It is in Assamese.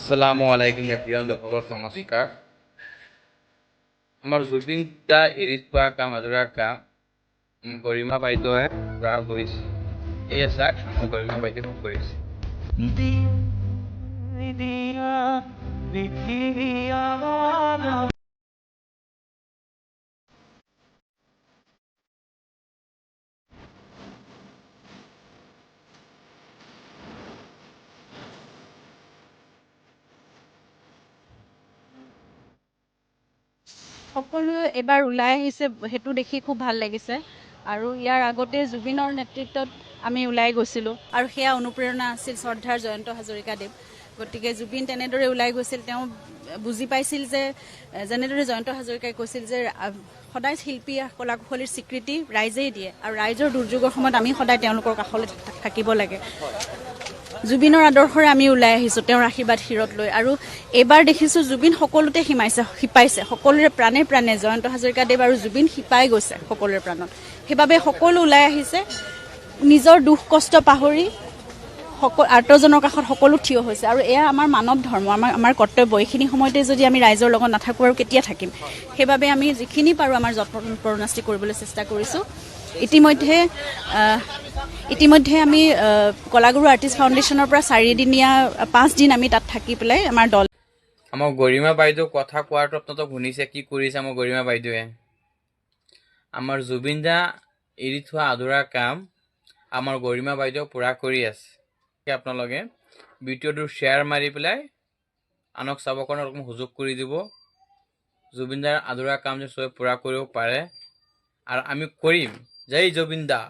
Assalamualaikum warahmatullahi wabarakatuh. আমাৰ জুবিনটা এৰিত পোৱা কাম আধৰুৱা কাম গৰিমা বাইদেৱে পুৰা কৰিছে। এই চাক গৰিমা বাইদেৱে কৰিছে। সকলোৱে এবাৰ ওলাই আহিছে, সেইটো দেখি খুব ভাল লাগিছে। আৰু ইয়াৰ আগতে জুবিনৰ নেতৃত্বত আমি ওলাই গৈছিলোঁ আৰু সেয়া অনুপ্ৰেৰণা আছিল শ্ৰদ্ধাৰ জয়ন্ত হাজৰিকাদেৱ। গতিকে জুবিন তেনেদৰে ওলাই গৈছিল, তেওঁ বুজি পাইছিল যে যেনেদৰে জয়ন্ত হাজৰিকাই কৈছিল যে সদায় শিল্পী কলা কুশলীৰ স্বীকৃতি ৰাইজেই দিয়ে আৰু ৰাইজৰ দুৰ্যোগৰ সময়ত আমি সদায় তেওঁলোকৰ কাষলৈ থাকিব লাগে। জুবিনৰ আদৰ্শৰে আমি ওলাই আহিছোঁ তেওঁৰ আশীৰ্বাদ শিৰত লৈ। আৰু এইবাৰ দেখিছোঁ জুবিন সকলোতে শিপাইছে সকলোৰে প্ৰাণে প্ৰাণে জয়ন্ত হাজৰিকাদেৱ আৰু জুবিন শিপাই গৈছে সকলোৰে প্ৰাণত। সেইবাবে সকলো ওলাই আহিছে, নিজৰ দুখ কষ্ট পাহৰি আৰ্তজনৰ কাষত সকলো থিয় হৈছে। আৰু এয়া আমাৰ মানৱ ধৰ্ম, আমাৰ কৰ্তব্য। এইখিনি সময়তে যদি আমি ৰাইজৰ লগত নাথাকোঁ আৰু কেতিয়া থাকিম? সেইবাবে আমি যিখিনি পাৰোঁ আমাৰ যত্ন পৰণাস্তি কৰিবলৈ চেষ্টা কৰিছোঁ। ইতিমধ্যে আমি কলাগুৰু আৰ্টিষ্ট ফাউণ্ডেশ্যনৰ পৰা 5 দিন আমি তাত থাকি পেলাই আমাৰ দল। আমাৰ গৰিমা বাইদেউ কথা কোৱাটো আপোনালোকে শুনিছে, কি কৰিছে আমাৰ গৰিমা বাইদেৱে। আমাৰ জুবিন দা এৰি থোৱা আধৰুৱা কাম আমাৰ গৰিমা বাইদেউ পূৰা কৰি আছে। আপোনালোকে ভিডিঅ'টো শ্বেয়াৰ মাৰি পেলাই আনক চাব কাৰণে অলপ সুযোগ কৰি দিব। জুবিন দাৰ আধৰুৱা কাম যে চবে পূৰা কৰিব পাৰে আৰু আমি কৰিম। জয় জুবিন দা।